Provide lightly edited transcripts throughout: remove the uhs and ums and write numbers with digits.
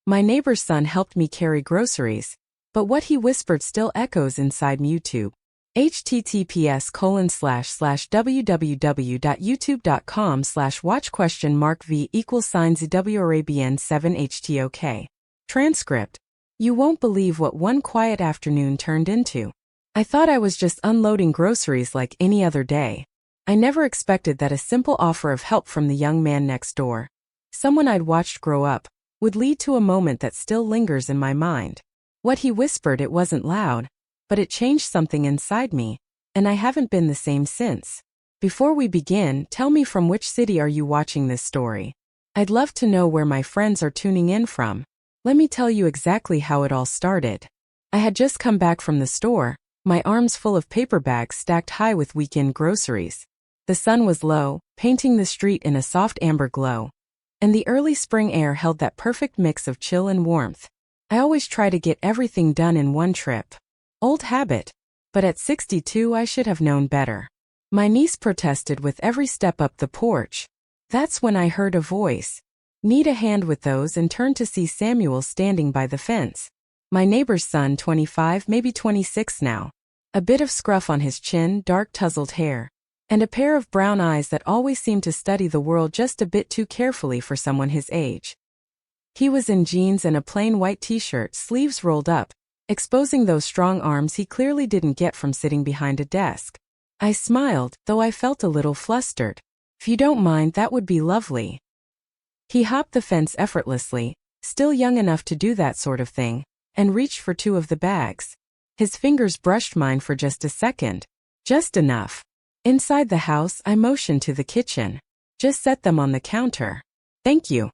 My neighbor's son helped me carry groceries, but what he whispered still echoes inside YouTube. https://www.youtube.com/watch?v=ZWArabian7htok. Transcript. You won't believe what one quiet afternoon turned into. I thought I was just unloading groceries like any other day. I never expected that a simple offer of help from the young man next door, someone I'd watched grow up, would lead to a moment that still lingers in my mind. What he whispered, it wasn't loud, but it changed something inside me, and I haven't been the same since. Before we begin, tell me, from which city are you watching this story? I'd love to know where my friends are tuning in from. Let me tell you exactly how it all started. I had just come back from the store, my arms full of paper bags stacked high with weekend groceries. The sun was low, painting the street in a soft amber glow, and the early spring air held that perfect mix of chill and warmth. I always try to get everything done in one trip. Old habit. But at 62 I should have known better. My niece protested with every step up the porch. That's when I heard a voice. Need a hand with those, and turned to see Samuel standing by the fence. My neighbor's son, 25, maybe 26 now. A bit of scruff on his chin, dark tousled hair, and a pair of brown eyes that always seemed to study the world just a bit too carefully for someone his age. He was in jeans and a plain white t-shirt, sleeves rolled up, exposing those strong arms he clearly didn't get from sitting behind a desk. I smiled, though I felt a little flustered. If you don't mind, that would be lovely. He hopped the fence effortlessly, still young enough to do that sort of thing, and reached for two of the bags. His fingers brushed mine for just a second. Just enough. Inside the house, I motioned to the kitchen. Just set them on the counter. Thank you.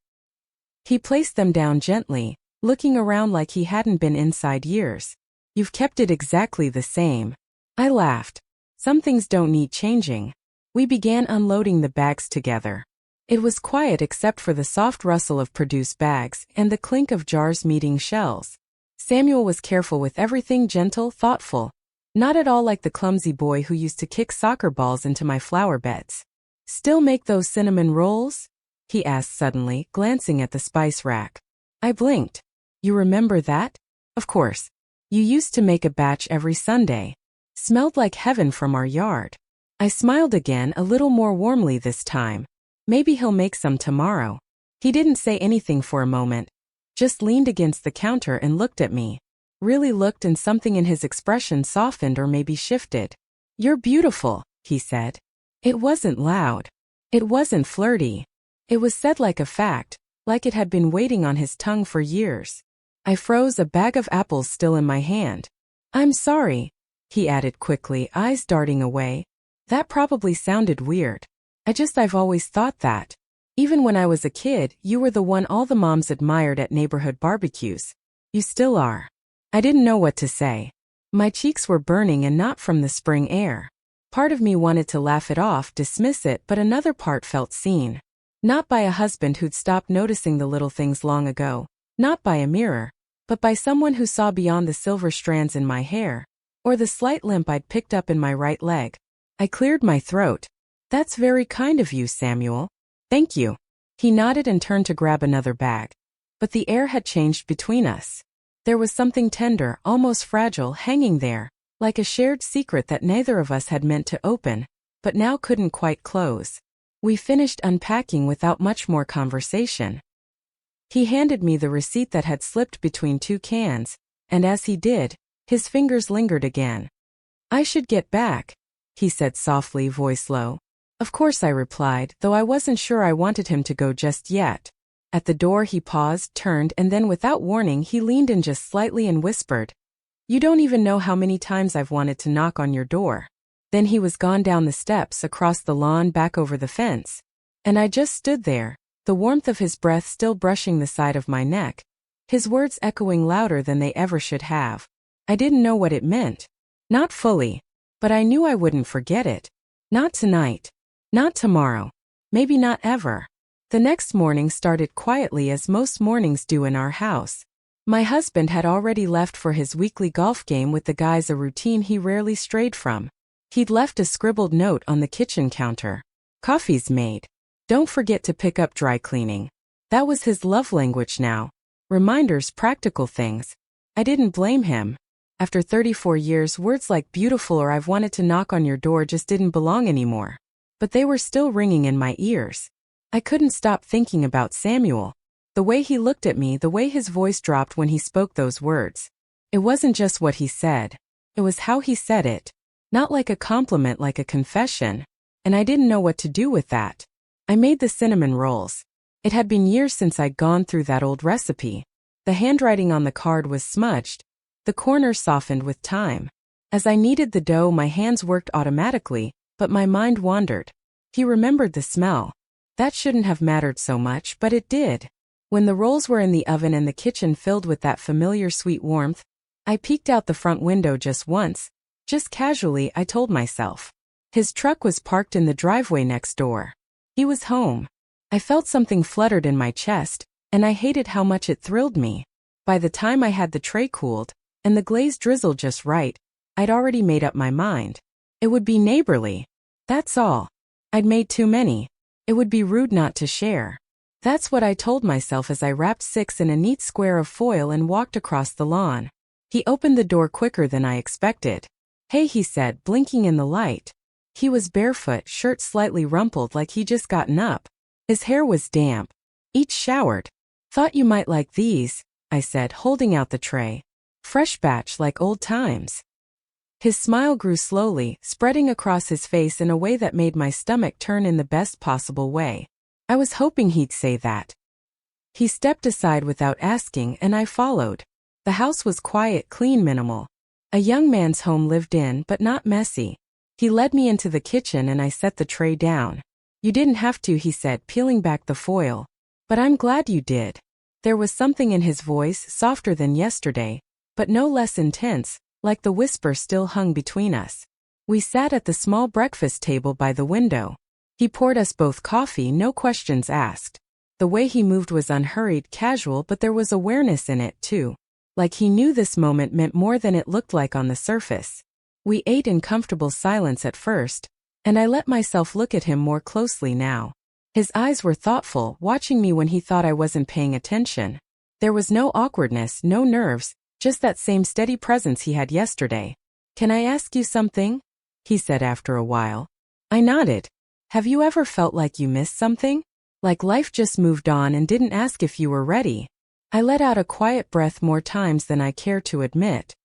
He placed them down gently, looking around like he hadn't been inside years. You've kept it exactly the same. I laughed. Some things don't need changing. We began unloading the bags together. It was quiet except for the soft rustle of produce bags and the clink of jars meeting shelves. Samuel was careful with everything, gentle, thoughtful. Not at all like the clumsy boy who used to kick soccer balls into my flower beds. Still make those cinnamon rolls? He asked suddenly, glancing at the spice rack. I blinked. You remember that? Of course. You used to make a batch every Sunday. Smelled like heaven from our yard. I smiled again, a little more warmly this time. Maybe he'll make some tomorrow. He didn't say anything for a moment, just leaned against the counter and looked at me. Really looked, and something in his expression softened or maybe shifted. You're beautiful, he said. It wasn't loud. It wasn't flirty. It was said like a fact, like it had been waiting on his tongue for years. I froze, a bag of apples still in my hand. I'm sorry, he added quickly, eyes darting away. That probably sounded weird. I've always thought that. Even when I was a kid, you were the one all the moms admired at neighborhood barbecues. You still are. I didn't know what to say. My cheeks were burning, and not from the spring air. Part of me wanted to laugh it off, dismiss it, but another part felt seen. Not by a husband who'd stopped noticing the little things long ago, not by a mirror, but by someone who saw beyond the silver strands in my hair, or the slight limp I'd picked up in my right leg. I cleared my throat. That's very kind of you, Samuel. Thank you. He nodded and turned to grab another bag. But the air had changed between us. There was something tender, almost fragile, hanging there, like a shared secret that neither of us had meant to open, but now couldn't quite close. We finished unpacking without much more conversation. He handed me the receipt that had slipped between two cans, and as he did, his fingers lingered again. I should get back, he said softly, voice low. Of course, I replied, though I wasn't sure I wanted him to go just yet. At the door he paused, turned, and then without warning he leaned in just slightly and whispered, You don't even know how many times I've wanted to knock on your door. Then he was gone down the steps, across the lawn, back over the fence. And I just stood there, the warmth of his breath still brushing the side of my neck, his words echoing louder than they ever should have. I didn't know what it meant. Not fully. But I knew I wouldn't forget it. Not tonight. Not tomorrow. Maybe not ever. The next morning started quietly, as most mornings do in our house. My husband had already left for his weekly golf game with the guys, a routine he rarely strayed from. He'd left a scribbled note on the kitchen counter. Coffee's made. Don't forget to pick up dry cleaning. That was his love language now. Reminders, practical things. I didn't blame him. After 34 years, words like beautiful or I've wanted to knock on your door just didn't belong anymore. But they were still ringing in my ears. I couldn't stop thinking about Samuel. The way he looked at me, the way his voice dropped when he spoke those words. It wasn't just what he said. It was how he said it. Not like a compliment, like a confession. And I didn't know what to do with that. I made the cinnamon rolls. It had been years since I'd gone through that old recipe. The handwriting on the card was smudged. The corners softened with time. As I kneaded the dough, my hands worked automatically, but my mind wandered. He remembered the smell. That shouldn't have mattered so much, but it did. When the rolls were in the oven and the kitchen filled with that familiar sweet warmth, I peeked out the front window just once. Just casually, I told myself. His truck was parked in the driveway next door. He was home. I felt something fluttered in my chest, and I hated how much it thrilled me. By the time I had the tray cooled, and the glaze drizzled just right, I'd already made up my mind. It would be neighborly. That's all. I'd made too many. It would be rude not to share. That's what I told myself as I wrapped 6 in a neat square of foil and walked across the lawn. He opened the door quicker than I expected. Hey, he said, blinking in the light. He was barefoot, shirt slightly rumpled like he just gotten up. His hair was damp. Each showered. Thought you might like these, I said, holding out the tray. Fresh batch like old times. His smile grew slowly, spreading across his face in a way that made my stomach turn in the best possible way. I was hoping he'd say that. He stepped aside without asking, and I followed. The house was quiet, clean, minimal. A young man's home lived in, but not messy. He led me into the kitchen and I set the tray down. You didn't have to, he said, peeling back the foil. But I'm glad you did. There was something in his voice, softer than yesterday, but no less intense, like the whisper still hung between us. We sat at the small breakfast table by the window. He poured us both coffee, no questions asked. The way he moved was unhurried, casual, but there was awareness in it, too. Like he knew this moment meant more than it looked like on the surface. We ate in comfortable silence at first, and I let myself look at him more closely now. His eyes were thoughtful, watching me when he thought I wasn't paying attention. There was no awkwardness, no nerves, just that same steady presence he had yesterday. Can I ask you something? He said after a while. I nodded. Have you ever felt like you missed something? Like life just moved on and didn't ask if you were ready? I let out a quiet breath more times than I care to admit.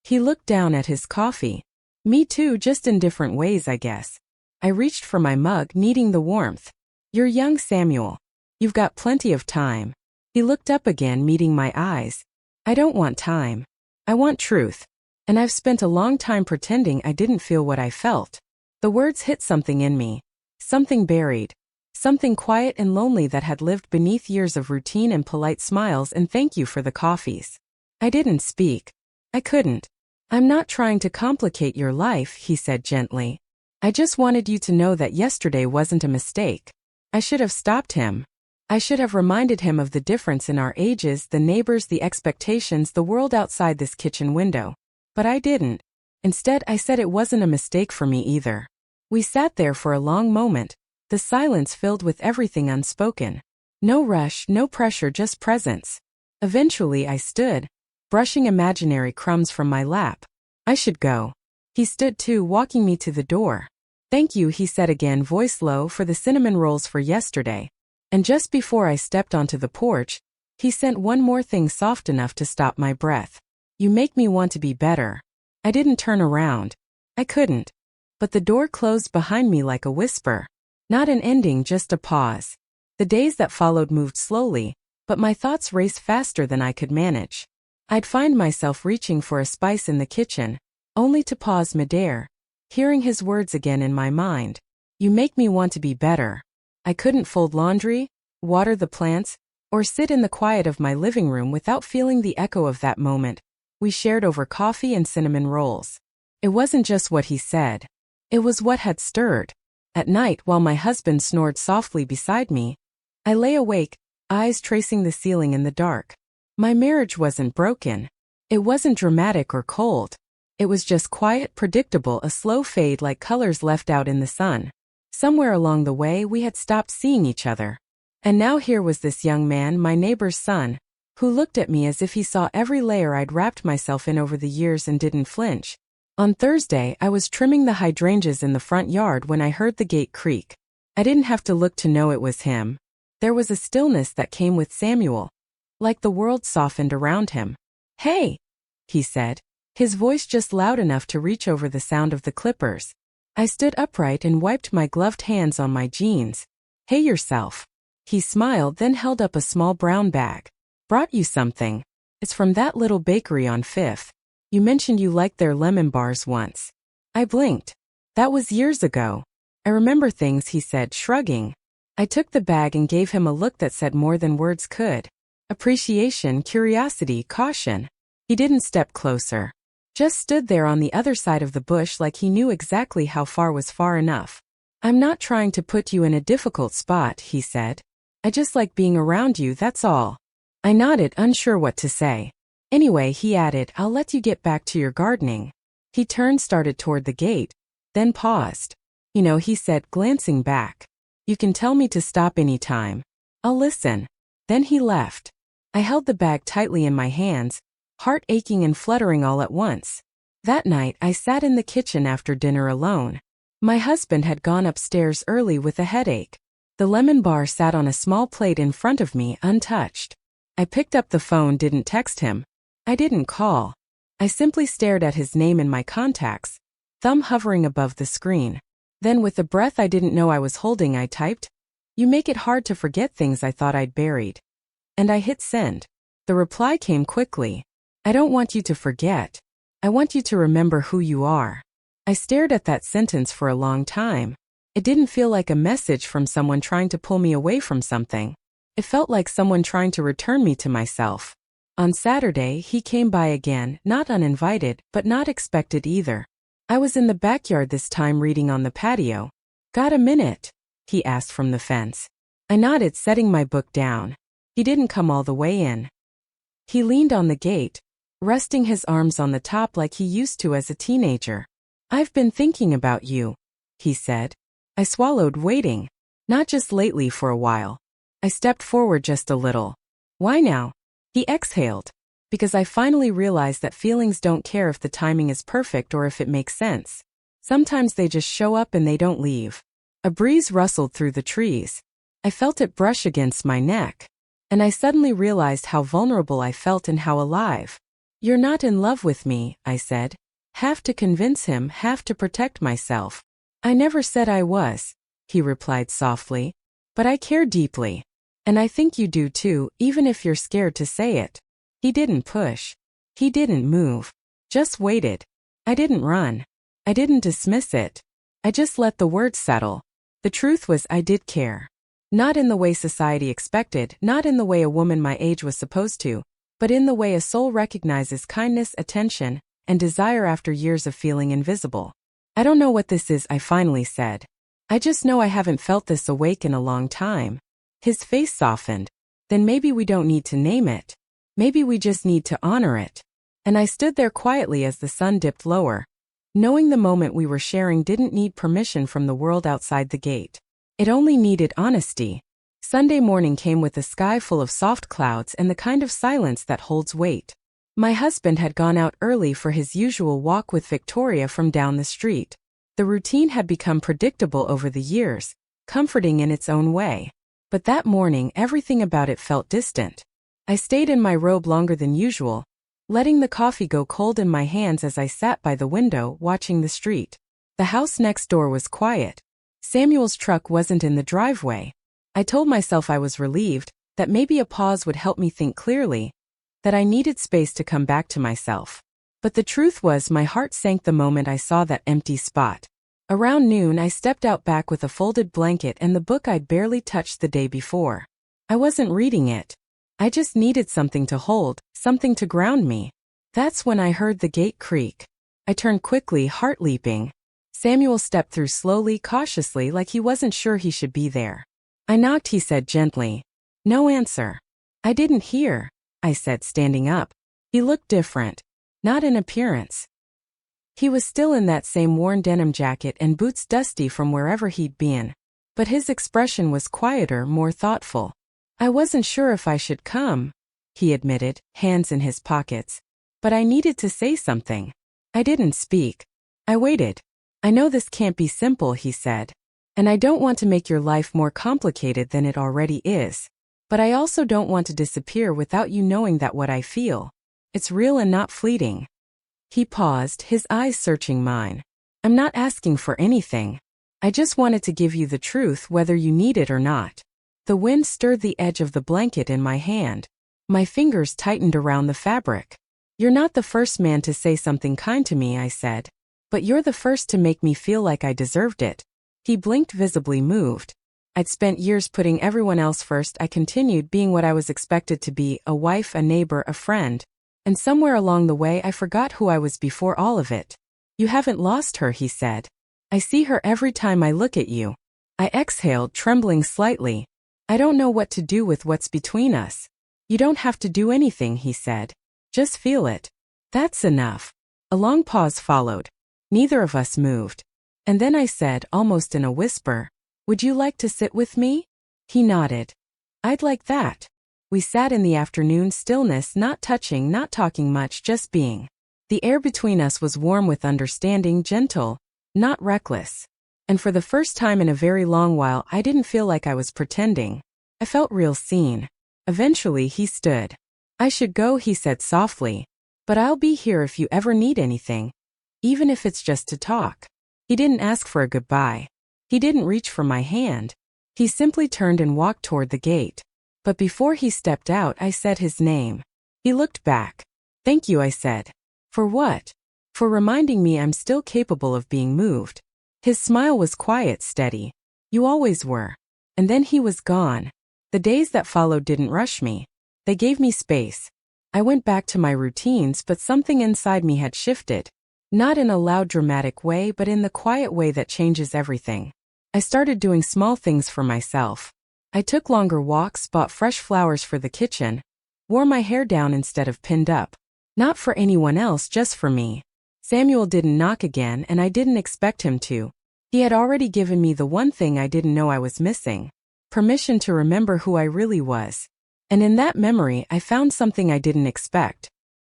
He looked down at his coffee. Me too, just in different ways, I guess. I reached for my mug, needing the warmth. You're young, Samuel. You've got plenty of time. He looked up again, meeting my eyes. I don't want time. I want truth. And I've spent a long time pretending I didn't feel what I felt. The words hit something in me. Something buried. Something quiet and lonely that had lived beneath years of routine and polite smiles and thank you for the coffees. I didn't speak. I couldn't. I'm not trying to complicate your life, he said gently. I just wanted you to know that yesterday wasn't a mistake. I should have stopped him. I should have reminded him of the difference in our ages, the neighbors, the expectations, the world outside this kitchen window. But I didn't. Instead, I said it wasn't a mistake for me either. We sat there for a long moment, the silence filled with everything unspoken. No rush, no pressure, just presence. Eventually I stood, brushing imaginary crumbs from my lap. I should go. He stood too, walking me to the door. Thank you, he said again, voice low, for the cinnamon rolls for yesterday. And just before I stepped onto the porch, he sent one more thing soft enough to stop my breath. You make me want to be better. I didn't turn around. I couldn't. But the door closed behind me like a whisper. Not an ending, just a pause. The days that followed moved slowly, but my thoughts raced faster than I could manage. I'd find myself reaching for a spice in the kitchen, only to pause midair, hearing his words again in my mind. You make me want to be better. I couldn't fold laundry, water the plants, or sit in the quiet of my living room without feeling the echo of that moment we shared over coffee and cinnamon rolls. It wasn't just what he said. It was what had stirred. At night, while my husband snored softly beside me, I lay awake, eyes tracing the ceiling in the dark. My marriage wasn't broken. It wasn't dramatic or cold. It was just quiet, predictable, a slow fade like colors left out in the sun. Somewhere along the way, we had stopped seeing each other. And now here was this young man, my neighbor's son, who looked at me as if he saw every layer I'd wrapped myself in over the years and didn't flinch. On Thursday, I was trimming the hydrangeas in the front yard when I heard the gate creak. I didn't have to look to know it was him. There was a stillness that came with Samuel, like the world softened around him. "Hey," he said, his voice just loud enough to reach over the sound of the clippers. I stood upright and wiped my gloved hands on my jeans. "Hey yourself." He smiled, then held up a small brown bag. "Brought you something. It's from that little bakery on 5th. You mentioned you liked their lemon bars once." I blinked. "That was years ago. I remember things," he said, shrugging. I took the bag and gave him a look that said more than words could. Appreciation, curiosity, caution. He didn't step closer. Just stood there on the other side of the bush like he knew exactly how far was far enough. "I'm not trying to put you in a difficult spot," he said. "I just like being around you, that's all." I nodded, unsure what to say. "Anyway," he added, "I'll let you get back to your gardening." He turned, started toward the gate, then paused. "You know," he said, glancing back, "you can tell me to stop any time. I'll listen." Then he left. I held the bag tightly in my hands, heart aching and fluttering all at once. That night, I sat in the kitchen after dinner alone. My husband had gone upstairs early with a headache. The lemon bar sat on a small plate in front of me, untouched. I picked up the phone, didn't text him. I didn't call. I simply stared at his name in my contacts, thumb hovering above the screen. Then, with a breath I didn't know I was holding, I typed, "You make it hard to forget things I thought I'd buried." And I hit send. The reply came quickly. "I don't want you to forget. I want you to remember who you are." I stared at that sentence for a long time. It didn't feel like a message from someone trying to pull me away from something. It felt like someone trying to return me to myself. On Saturday, he came by again, not uninvited, but not expected either. I was in the backyard this time, reading on the patio. "Got a minute?" he asked from the fence. I nodded, setting my book down. He didn't come all the way in. He leaned on the gate, resting his arms on the top like he used to as a teenager. "I've been thinking about you," he said. I swallowed, waiting. "Not just lately, for a while." I stepped forward just a little. "Why now?" He exhaled. "Because I finally realized that feelings don't care if the timing is perfect or if it makes sense. Sometimes they just show up and they don't leave." A breeze rustled through the trees. I felt it brush against my neck. And I suddenly realized how vulnerable I felt and how alive. "You're not in love with me," I said. Half to convince him, half to protect myself. "I never said I was," he replied softly. "But I care deeply. And I think you do too, even if you're scared to say it." He didn't push. He didn't move. Just waited. I didn't run. I didn't dismiss it. I just let the words settle. The truth was, I did care. Not in the way society expected, not in the way a woman my age was supposed to, but in the way a soul recognizes kindness, attention, and desire after years of feeling invisible. "I don't know what this is," I finally said. "I just know I haven't felt this awake in a long time." His face softened. "Then maybe we don't need to name it. Maybe we just need to honor it." And I stood there quietly as the sun dipped lower, knowing the moment we were sharing didn't need permission from the world outside the gate. It only needed honesty. Sunday morning came with a sky full of soft clouds and the kind of silence that holds weight. My husband had gone out early for his usual walk with Victoria from down the street. The routine had become predictable over the years, comforting in its own way. But that morning, everything about it felt distant. I stayed in my robe longer than usual, letting the coffee go cold in my hands as I sat by the window, watching the street. The house next door was quiet. Samuel's truck wasn't in the driveway. I told myself I was relieved, that maybe a pause would help me think clearly, that I needed space to come back to myself. But the truth was, my heart sank the moment I saw that empty spot. Around noon, I stepped out back with a folded blanket and the book I'd barely touched the day before. I wasn't reading it. I just needed something to hold, something to ground me. That's when I heard the gate creak. I turned quickly, heart leaping. Samuel stepped through slowly, cautiously, like he wasn't sure he should be there. "I knocked," he said gently. No answer. "I didn't hear," I said, standing up. He looked different. Not in appearance. He was still in that same worn denim jacket and boots dusty from wherever he'd been. But his expression was quieter, more thoughtful. "I wasn't sure if I should come," he admitted, hands in his pockets. But I needed to say something. I didn't speak. I waited. I know this can't be simple, he said. And I don't want to make your life more complicated than it already is. But I also don't want to disappear without you knowing that what I feel, it's real and not fleeting. He paused, his eyes searching mine. I'm not asking for anything. I just wanted to give you the truth whether you need it or not. The wind stirred the edge of the blanket in my hand. My fingers tightened around the fabric. You're not the first man to say something kind to me, I said. But you're the first to make me feel like I deserved it. He blinked, visibly moved. I'd spent years putting everyone else first. I continued being what I was expected to be, a wife, a neighbor, a friend. And somewhere along the way I forgot who I was before all of it. You haven't lost her, he said. I see her every time I look at you. I exhaled, trembling slightly. I don't know what to do with what's between us. You don't have to do anything, he said. Just feel it. That's enough. A long pause followed. Neither of us moved. And then I said, almost in a whisper, would you like to sit with me? He nodded. I'd like that. We sat in the afternoon stillness, not touching, not talking much, just being. The air between us was warm with understanding, gentle, not reckless. And for the first time in a very long while, I didn't feel like I was pretending. I felt real seen. Eventually he stood. I should go, he said softly. But I'll be here if you ever need anything. Even if it's just to talk. He didn't ask for a goodbye. He didn't reach for my hand. He simply turned and walked toward the gate. But before he stepped out, I said his name. He looked back. Thank you, I said. For what? For reminding me I'm still capable of being moved. His smile was quiet, steady. You always were. And then he was gone. The days that followed didn't rush me. They gave me space. I went back to my routines, but something inside me had shifted. Not in a loud, dramatic way, but in the quiet way that changes everything. I started doing small things for myself. I took longer walks, bought fresh flowers for the kitchen, wore my hair down instead of pinned up. Not for anyone else, just for me. Samuel didn't knock again, and I didn't expect him to. He had already given me the one thing I didn't know I was missing. Permission to remember who I really was. And in that memory, I found something I didn't expect.